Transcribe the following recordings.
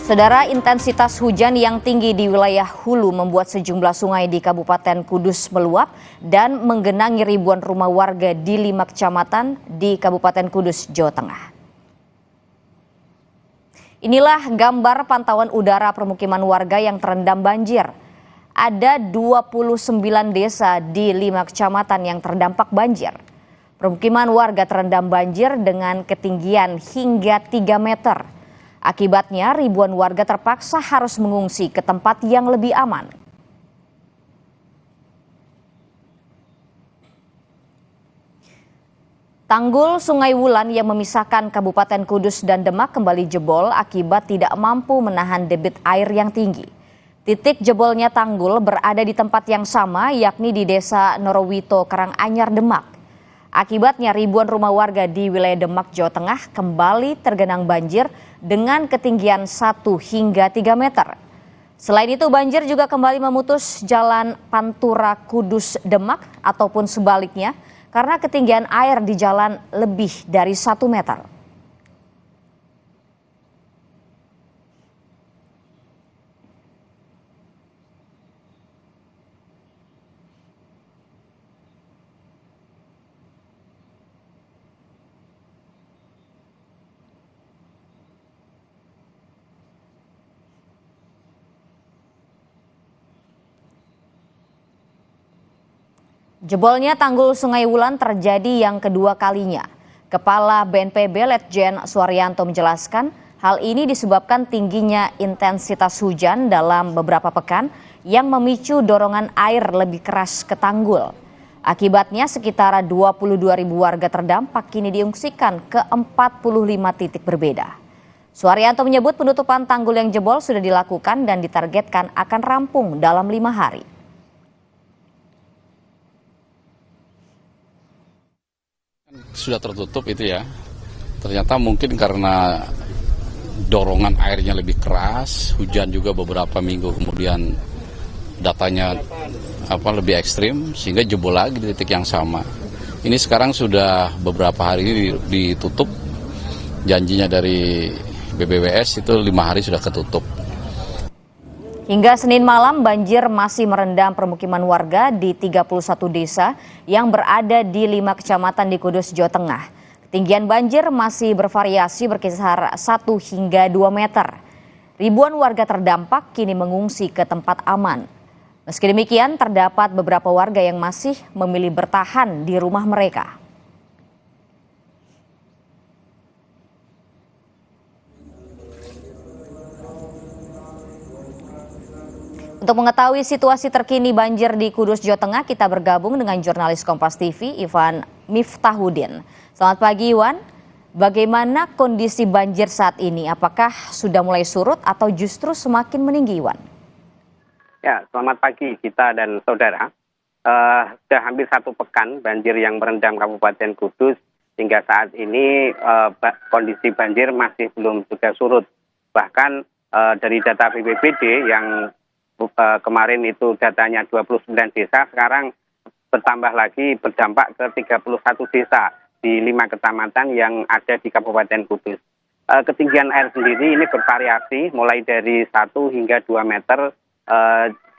Saudara, intensitas hujan yang tinggi di wilayah hulu membuat sejumlah sungai di Kabupaten Kudus meluap dan menggenangi ribuan rumah warga di 5 kecamatan di Kabupaten Kudus, Jawa Tengah. Inilah gambar pantauan udara permukiman warga yang terendam banjir. Ada 29 desa di 5 kecamatan yang terdampak banjir. Permukiman warga terendam banjir dengan ketinggian hingga 3 meter. Akibatnya ribuan warga terpaksa harus mengungsi ke tempat yang lebih aman. Tanggul Sungai Wulan yang memisahkan Kabupaten Kudus dan Demak kembali jebol akibat tidak mampu menahan debit air yang tinggi. Titik jebolnya tanggul berada di tempat yang sama, yakni di Desa Norowito, Karanganyar, Demak. Akibatnya ribuan rumah warga di wilayah Demak, Jawa Tengah kembali tergenang banjir dengan ketinggian 1 hingga 3 meter. Selain itu banjir juga kembali memutus jalan Pantura Kudus Demak ataupun sebaliknya karena ketinggian air di jalan lebih dari 1 meter. Jebolnya tanggul Sungai Wulan terjadi yang kedua kalinya. Kepala BNPB Letjen Suaryanto menjelaskan hal ini disebabkan tingginya intensitas hujan dalam beberapa pekan yang memicu dorongan air lebih keras ke tanggul. Akibatnya sekitar 22.000 warga terdampak kini diungsikan ke 45 titik berbeda. Suaryanto menyebut penutupan tanggul yang jebol sudah dilakukan dan ditargetkan akan rampung dalam 5 hari. Sudah tertutup itu ya, ternyata mungkin karena dorongan airnya lebih keras, hujan juga beberapa minggu kemudian datanya lebih ekstrim sehingga jebol lagi di titik yang sama. Ini sekarang sudah beberapa hari ini ditutup, janjinya dari BBWS itu 5 hari sudah ketutup. Hingga Senin malam banjir masih merendam permukiman warga di 31 desa yang berada di 5 kecamatan di Kudus, Jawa Tengah. Ketinggian banjir masih bervariasi berkisar 1 hingga 2 meter. Ribuan warga terdampak kini mengungsi ke tempat aman. Meski demikian terdapat beberapa warga yang masih memilih bertahan di rumah mereka. Untuk mengetahui situasi terkini banjir di Kudus, Jawa Tengah, kita bergabung dengan jurnalis Kompas TV, Iwan Miftahudin. Selamat pagi, Iwan. Bagaimana kondisi banjir saat ini? Apakah sudah mulai surut atau justru semakin meninggi, Iwan? Ya, selamat pagi kita dan saudara. Sudah hampir 1 pekan banjir yang merendam Kabupaten Kudus. Hingga saat ini kondisi banjir masih belum juga surut. Bahkan dari data BPBD yang kemarin itu datanya 29 desa, sekarang bertambah lagi berdampak ke 31 desa di 5 kecamatan yang ada di Kabupaten Kudus. Ketinggian air sendiri ini bervariasi mulai dari 1 hingga 2 meter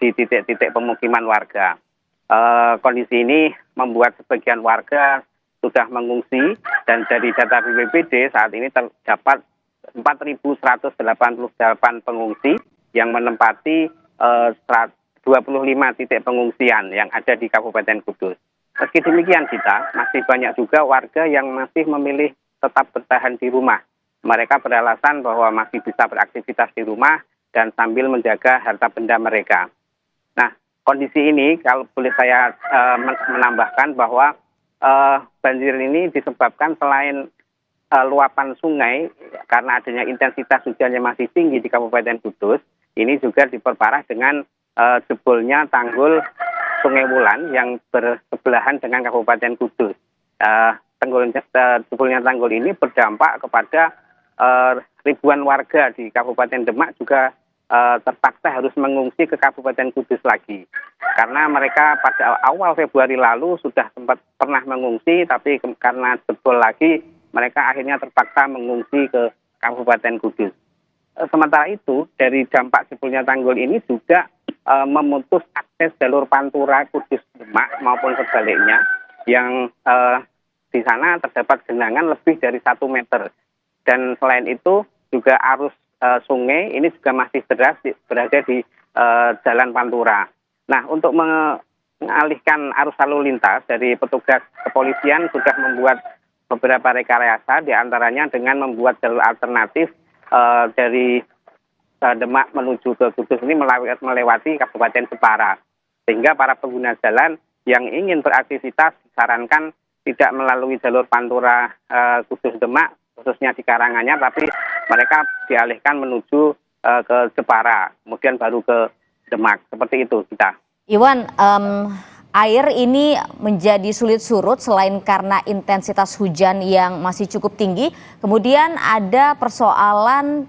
di titik-titik pemukiman warga. Kondisi ini membuat sebagian warga sudah mengungsi dan dari data BPBD saat ini terdapat 4.188 pengungsi yang menempati 25 titik pengungsian yang ada di Kabupaten Kudus. Meski demikian masih banyak juga warga yang masih memilih tetap bertahan di rumah. Mereka beralasan bahwa masih bisa beraktivitas di rumah dan sambil menjaga harta benda mereka. Nah, kondisi ini kalau boleh saya menambahkan bahwa banjir ini disebabkan selain luapan sungai karena adanya intensitas hujan yang masih tinggi di Kabupaten Kudus, ini juga diperparah dengan jebolnya tanggul Sungai Wulan yang bersebelahan dengan Kabupaten Kudus. Jebolnya tanggul ini berdampak kepada ribuan warga di Kabupaten Demak juga terpaksa harus mengungsi ke Kabupaten Kudus lagi. Karena mereka pada awal Februari lalu sudah sempat pernah mengungsi, tapi karena jebol lagi mereka akhirnya terpaksa mengungsi ke Kabupaten Kudus. sementara itu dari dampak jebolnya tanggul ini juga memutus akses jalur Pantura Kudus Demak maupun sebaliknya yang di sana terdapat genangan lebih dari 1 meter. Dan selain itu juga arus sungai ini juga masih deras berada di Jalan Pantura. Nah, untuk mengalihkan arus lalu lintas dari petugas kepolisian sudah membuat beberapa rekayasa, diantaranya dengan membuat jalur alternatif dari Demak menuju ke Kudus ini melewati Kabupaten Jepara. Sehingga para pengguna jalan yang ingin beraktivitas disarankan tidak melalui jalur Pantura Kudus Demak, khususnya di Karanganyar, tapi mereka dialihkan menuju ke Jepara, kemudian baru ke Demak. Seperti itu kita. Iwan, air ini menjadi sulit surut selain karena intensitas hujan yang masih cukup tinggi. Kemudian ada persoalan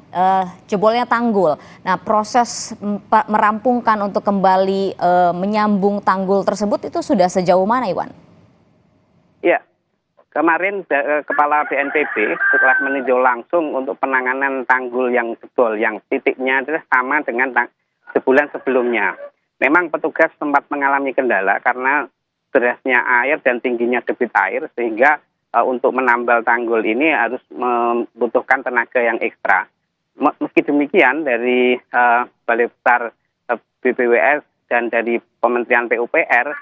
jebolnya tanggul. Nah, proses merampungkan untuk kembali menyambung tanggul tersebut itu sudah sejauh mana, Iwan? Ya, kemarin Kepala BNPB setelah meninjau langsung untuk penanganan tanggul yang jebol, yang titiknya adalah sama dengan sebulan sebelumnya. Memang petugas sempat mengalami kendala karena derasnya air dan tingginya debit air, sehingga untuk menambal tanggul ini harus membutuhkan tenaga yang ekstra. Meski demikian, dari Balai Besar BPWS dan dari Kementerian PUPR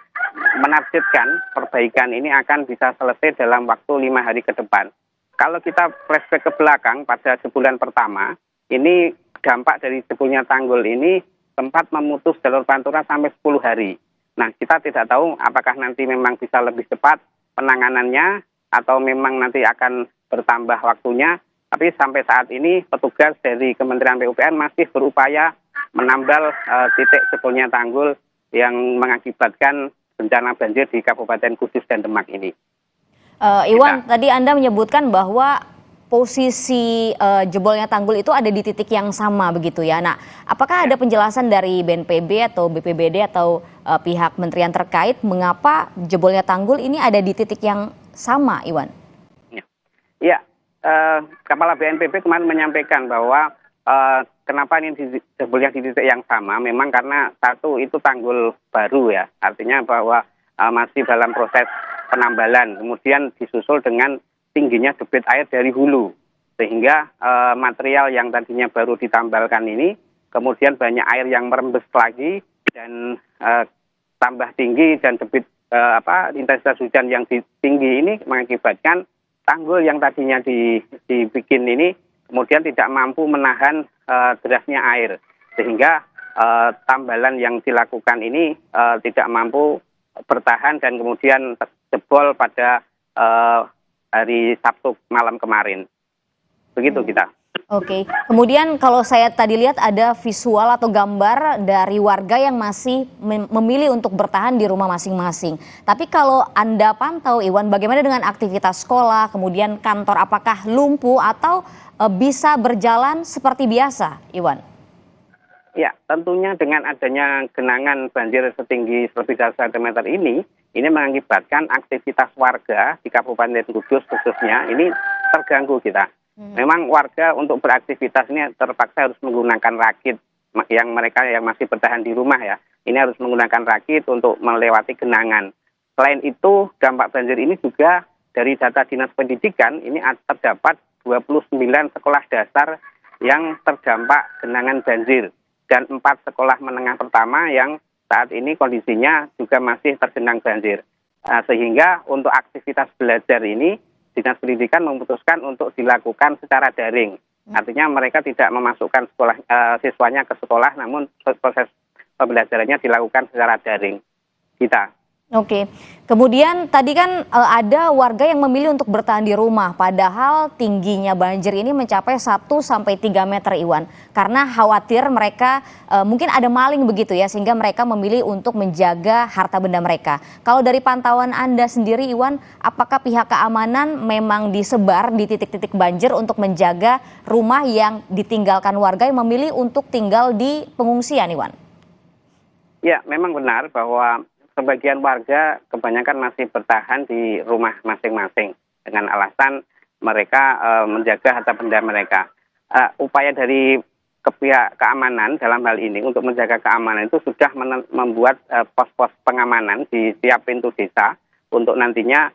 menargetkan perbaikan ini akan bisa selesai dalam waktu 5 hari ke depan. Kalau kita flashback ke belakang pada sebulan pertama, ini dampak dari jebolnya tanggul ini sempat memutus jalur Pantura sampai 10 hari. Nah, kita tidak tahu apakah nanti memang bisa lebih cepat penanganannya atau memang nanti akan bertambah waktunya. Tapi sampai saat ini petugas dari Kementerian PUPR masih berupaya menambal titik jebolnya tanggul yang mengakibatkan bencana banjir di Kabupaten Kudus dan Demak ini. Iwan, tadi Anda menyebutkan bahwa posisi jebolnya tanggul itu ada di titik yang sama begitu ya. Nah, apakah ada penjelasan dari BNPB atau BPBD atau pihak kementerian terkait mengapa jebolnya tanggul ini ada di titik yang sama, Iwan? Ya, Kepala BNPB kemarin menyampaikan bahwa kenapa ini jebolnya di titik yang sama, memang karena satu itu tanggul baru ya, artinya bahwa masih dalam proses penambalan, kemudian disusul dengan tingginya debit air dari hulu, sehingga material yang tadinya baru ditambalkan ini kemudian banyak air yang merembes lagi dan tambah tinggi dan debit intensitas hujan yang tinggi ini mengakibatkan tanggul yang tadinya dibikin ini kemudian tidak mampu menahan derasnya air, sehingga tambalan yang dilakukan ini tidak mampu bertahan dan kemudian jebol pada hari Sabtu malam kemarin. Begitu kita. Oke. Kemudian kalau saya tadi lihat ada visual atau gambar dari warga yang masih memilih untuk bertahan di rumah masing-masing. Tapi kalau Anda pantau, Iwan, bagaimana dengan aktivitas sekolah, kemudian kantor, apakah lumpuh atau bisa berjalan seperti biasa, Iwan? Ya, tentunya dengan adanya genangan banjir setinggi lebih dari 1 meter ini mengakibatkan aktivitas warga di Kabupaten Kudus khususnya ini terganggu kita. Memang warga untuk beraktivitas ini terpaksa harus menggunakan rakit yang mereka yang masih bertahan di rumah ya. Ini harus menggunakan rakit untuk melewati genangan. Selain itu, dampak banjir ini juga dari data Dinas Pendidikan ini terdapat 29 sekolah dasar yang terdampak genangan banjir dan 4 sekolah menengah pertama yang saat ini kondisinya juga masih tergenang banjir. Sehingga untuk aktivitas belajar ini Dinas Pendidikan memutuskan untuk dilakukan secara daring. Artinya mereka tidak memasukkan siswanya ke sekolah, namun proses pembelajarannya dilakukan secara daring. Oke. Kemudian tadi kan ada warga yang memilih untuk bertahan di rumah, padahal tingginya banjir ini mencapai 1-3 meter, Iwan. Karena khawatir mereka mungkin ada maling begitu ya, sehingga mereka memilih untuk menjaga harta benda mereka. Kalau dari pantauan Anda sendiri, Iwan, apakah pihak keamanan memang disebar di titik-titik banjir untuk menjaga rumah yang ditinggalkan warga yang memilih untuk tinggal di pengungsian, Iwan? Ya, memang benar bahwa sebagian warga kebanyakan masih bertahan di rumah masing-masing dengan alasan mereka menjaga harta benda mereka. Upaya dari pihak keamanan dalam hal ini untuk menjaga keamanan itu sudah membuat pos-pos pengamanan di setiap pintu desa untuk nantinya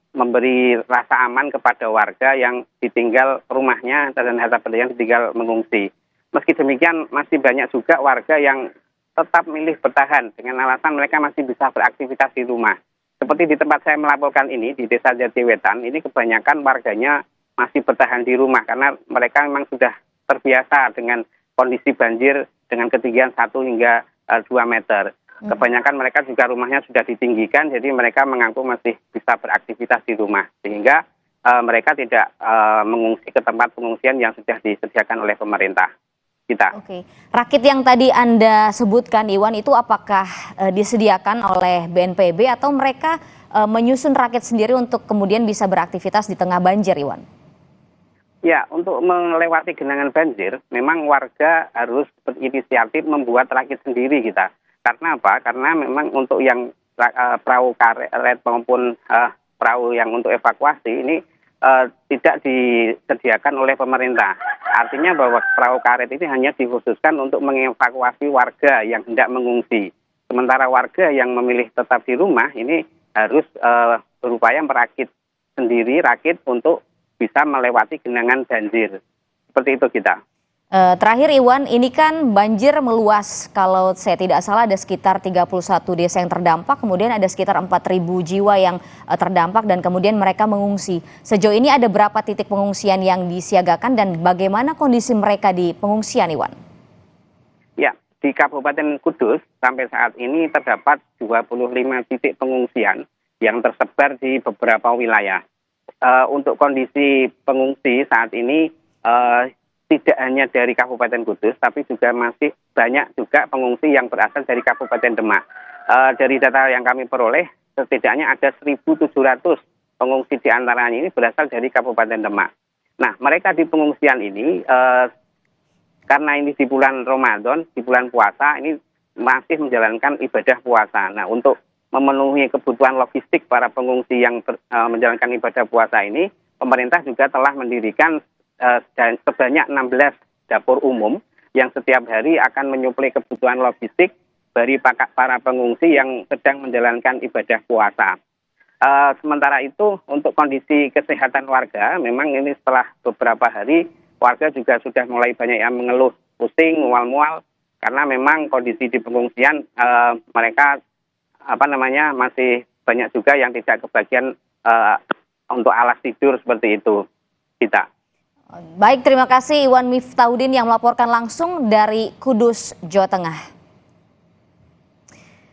memberi rasa aman kepada warga yang ditinggal rumahnya dan harta benda yang ditinggal mengungsi. Meski demikian masih banyak juga warga yang tetap milih bertahan dengan alasan mereka masih bisa beraktivitas di rumah. Seperti di tempat saya melaporkan ini di Desa Jatiwetan, ini kebanyakan warganya masih bertahan di rumah karena mereka memang sudah terbiasa dengan kondisi banjir dengan ketinggian 1 hingga 2 meter. Kebanyakan mereka juga rumahnya sudah ditinggikan, jadi mereka mengaku masih bisa beraktivitas di rumah. Sehingga mereka tidak mengungsi ke tempat pengungsian yang sudah disediakan oleh pemerintah kita. Oke, rakit yang tadi Anda sebutkan, Iwan, itu apakah disediakan oleh BNPB atau mereka menyusun rakit sendiri untuk kemudian bisa beraktivitas di tengah banjir, Iwan? Ya, untuk melewati genangan banjir, memang warga harus berinisiatif membuat rakit sendiri kita. Karena apa? Karena memang untuk yang perahu karet maupun perahu yang untuk evakuasi ini tidak disediakan oleh pemerintah. Artinya bahwa perahu karet ini hanya dikhususkan untuk mengevakuasi warga yang hendak mengungsi. Sementara warga yang memilih tetap di rumah ini harus berupaya merakit sendiri rakit untuk bisa melewati genangan banjir. Seperti itu kita. Terakhir Iwan, ini kan banjir meluas. Kalau saya tidak salah ada sekitar 31 desa yang terdampak, kemudian ada sekitar 4.000 jiwa yang terdampak dan kemudian mereka mengungsi. Sejauh ini ada berapa titik pengungsian yang disiagakan dan bagaimana kondisi mereka di pengungsian, Iwan? Ya, di Kabupaten Kudus sampai saat ini terdapat 25 titik pengungsian yang tersebar di beberapa wilayah. Untuk kondisi pengungsi saat ini tidak hanya dari Kabupaten Kudus, tapi juga masih banyak juga pengungsi yang berasal dari Kabupaten Demak. Dari data yang kami peroleh, setidaknya ada 1.700 pengungsi di antaranya ini berasal dari Kabupaten Demak. Nah, mereka di pengungsian ini, karena ini di bulan Ramadan, di bulan puasa, ini masih menjalankan ibadah puasa. Nah, untuk memenuhi kebutuhan logistik para pengungsi yang menjalankan ibadah puasa ini, pemerintah juga telah mendirikan sebanyak 16 dapur umum yang setiap hari akan menyuplai kebutuhan logistik dari para pengungsi yang sedang menjalankan ibadah puasa. Sementara itu untuk kondisi kesehatan warga, memang ini setelah beberapa hari warga juga sudah mulai banyak yang mengeluh pusing, mual-mual karena memang kondisi di pengungsian mereka masih banyak juga yang tidak kebagian untuk alas tidur seperti itu kita. Baik, terima kasih Iwan Miftahudin yang melaporkan langsung dari Kudus, Jawa Tengah.